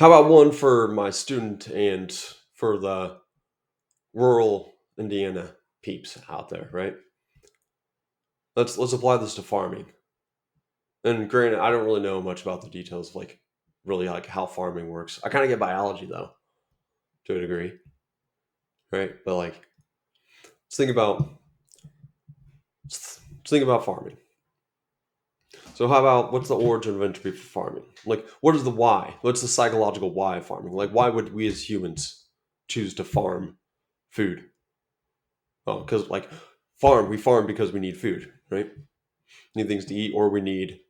How about one for my student and for the rural Indiana peeps out there, right? Let's apply this to farming. And granted, I don't really know much about the details of like really like how farming works. I kind of get biology though, to a degree, right? But like let's think about let's think about farming. So how about what's the origin of entropy for farming? Like what is the why? What's the psychological why of farming? Like why would we as humans choose to farm food? Oh, because like we farm because we need food, right? Need things to eat, or we need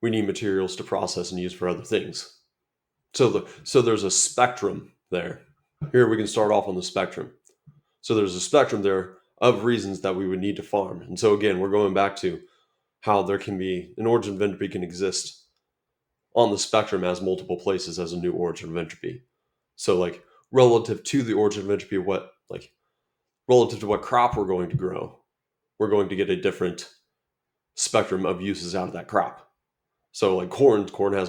materials to process and use for other things. So there's a spectrum there. Here we can start off on the spectrum. So there's a spectrum there of reasons that we would need to farm. And so again, we're going back to how there can be an origin of entropy can exist on the spectrum as multiple places as a new origin of entropy. So like relative to the origin of entropy, what like relative to what crop we're going to grow, we're going to get a different spectrum of uses out of that crop. So like corn has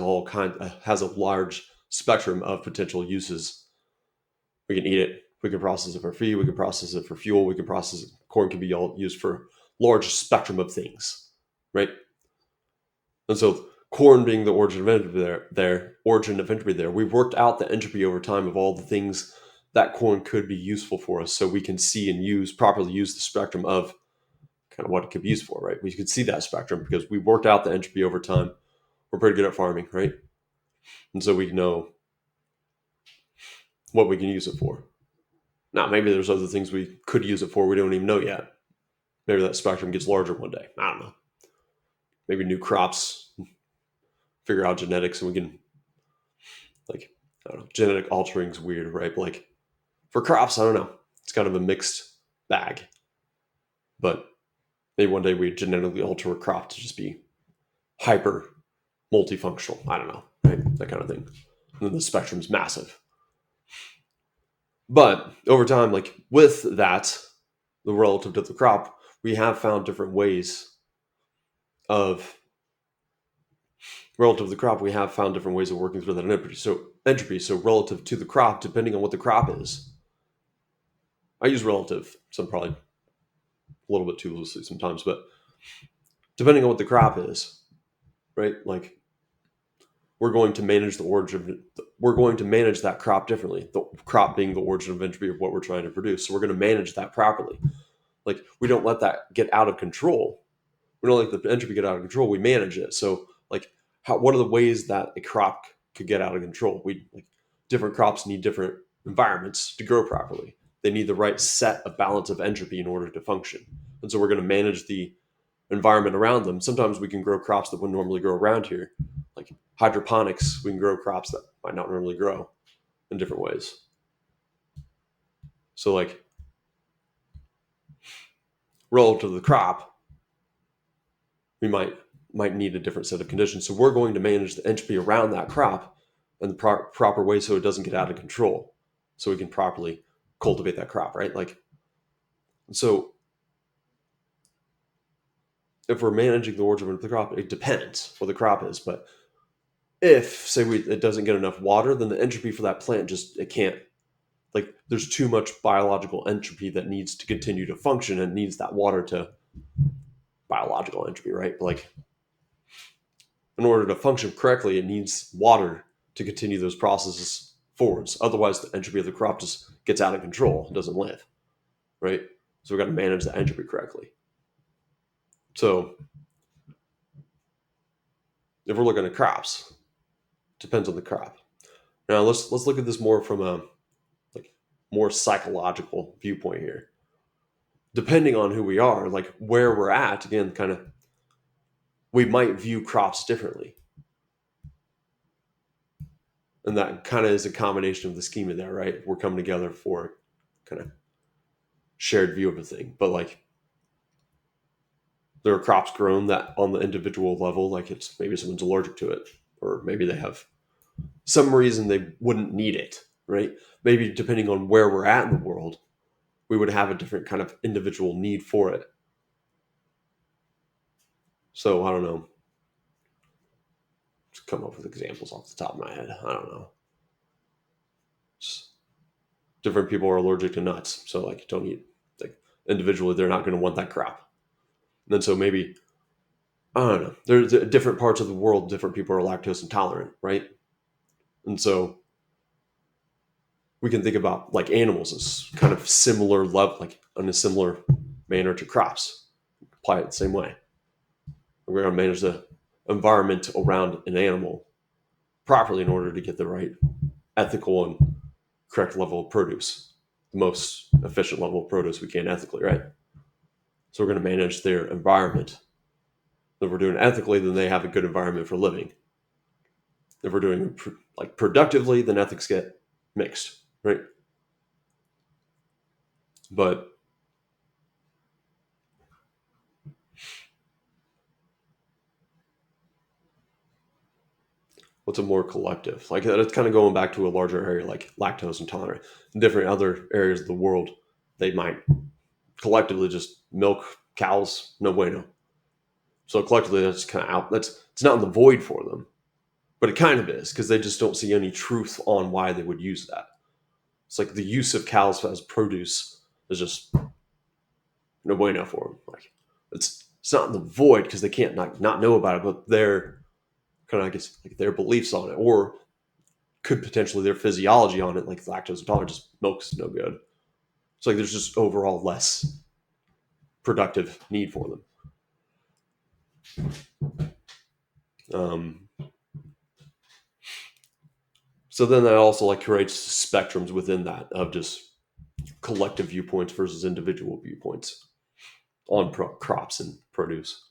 has a large spectrum of potential uses. We can eat it. We can process it for feed. We can process it for fuel. We can process it. Corn can be all used for large spectrum of things, right? And so corn being the origin of entropy there, we've worked out the entropy over time of all the things that corn could be useful for us, so we can see and properly use the spectrum of kind of what it could be used for, right? We could see that spectrum because we worked out the entropy over time. We're pretty good at farming, right? And so we know what we can use it for. Now, maybe there's other things we could use it for we don't even know yet. Maybe that spectrum gets larger one day. I don't know. Maybe new crops, figure out genetics, and we can like I don't know. Genetic altering's weird, right? But like for crops, I don't know. It's kind of a mixed bag. But maybe one day we genetically alter a crop to just be hyper multifunctional. I don't know, right? That kind of thing. And then the spectrum's massive. But over time, like with that, the relative to the crop, we have found different ways of relative to the crop. We have found different ways of working through that entropy. So relative to the crop, depending on what the crop is. I use relative, so I'm probably a little bit too loosely sometimes, but depending on what the crop is, right? Like we're going to manage the origin. We're going to manage that crop differently. The crop being the origin of entropy of what we're trying to produce. So we're going to manage that properly. Like we don't let that get out of control. We don't let the entropy get out of control. We manage it. So like what are the ways that a crop could get out of control? We like different crops need different environments to grow properly. They need the right set of balance of entropy in order to function. And so we're going to manage the environment around them. Sometimes we can grow crops that wouldn't normally grow around here. Like hydroponics, we can grow crops that might not normally grow in different ways. So like relative to the crop, we might need a different set of conditions. So we're going to manage the entropy around that crop in the proper way so it doesn't get out of control. So we can properly cultivate that crop, right? Like so if we're managing the origin of the crop, it depends what the crop is. But if say it doesn't get enough water, then the entropy for that plant it can't like there's too much biological entropy that needs to continue to function and needs that water to biological entropy, right? But like in order to function correctly, it needs water to continue those processes forwards. Otherwise, the entropy of the crop just gets out of control and doesn't live, right? So we've got to manage the entropy correctly. So if we're looking at crops, depends on the crop. Now let's look at this more from a like more psychological viewpoint here. Depending on who we are, like where we're at, again, kind of we might view crops differently. And that kind of is a combination of the schema there, right? We're coming together for kind of shared view of a thing. But like there are crops grown that on the individual level, like it's maybe someone's allergic to it, or maybe they have some reason they wouldn't need it, right? Maybe depending on where we're at in the world, we would have a different kind of individual need for it. So I don't know. Just come up with examples off the top of my head. I don't know. different people are allergic to nuts, so like don't eat like individually. They're not going to want that crop. And so maybe I don't know. There's different parts of the world. Different people are lactose intolerant, right? And so we can think about like animals as kind of similar level, like in a similar manner to crops. Apply it the same way. We're going to manage the environment around an animal properly in order to get the right ethical and correct level of produce, the most efficient level of produce we can ethically, right? So we're going to manage their environment. If we're doing it ethically, then they have a good environment for living. If we're doing it like productively, then ethics get mixed, right? But what's a more collective? Like it's kind of going back to a larger area like lactose intolerant. In different other areas of the world, they might collectively just milk cows, no bueno. So collectively, that's kind of out. That's it's not in the void for them, but it kind of is because they just don't see any truth on why they would use that. It's like the use of cows as produce is just no bueno for them. Like it's not in the void because they can't not know about it, but their kind of I guess like their beliefs on it, or could potentially their physiology on it, like lactose intolerant, just milk's no good. It's like there's just overall less productive need for them. So then that also like creates spectrums within that of just collective viewpoints versus individual viewpoints on crops and produce,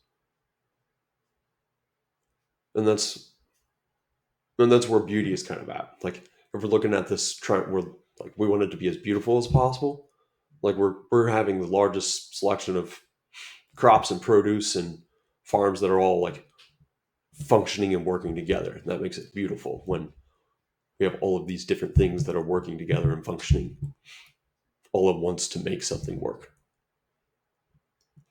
and that's where beauty is kind of at. Like if we're looking at this, we're like we want it to be as beautiful as possible. Like we're having the largest selection of crops and produce and farms that are all like functioning and working together. And that makes it beautiful when we have all of these different things that are working together and functioning all at once to make something work.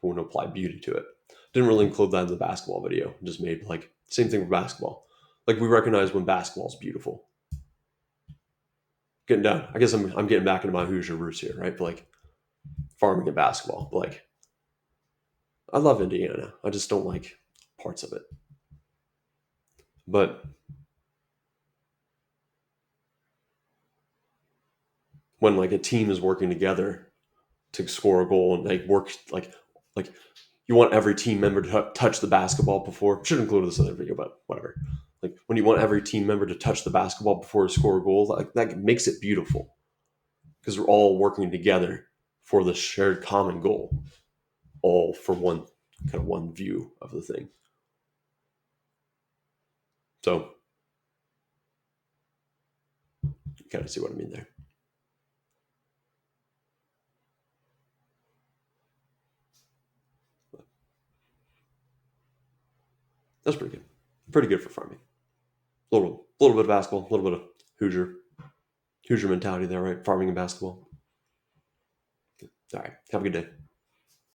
We want to apply beauty to it. Didn't really include that in the basketball video. Just made like same thing for basketball. Like we recognize when basketball is beautiful. Getting down. I guess I'm getting back into my Hoosier roots here, right? But like farming and basketball. But like I love Indiana. I just don't like parts of it. But when like a team is working together to score a goal and they work like you want every team member to touch the basketball before. Should include this other video, but whatever. Like when you want every team member to touch the basketball before to score a goal, like that makes it beautiful because we're all working together for the shared common goal, all for one view of the thing. So you kind of see what I mean there. That's pretty good. Pretty good for farming. Little bit of basketball, a little bit of Hoosier mentality there, right? Farming and basketball. All right. Have a good day.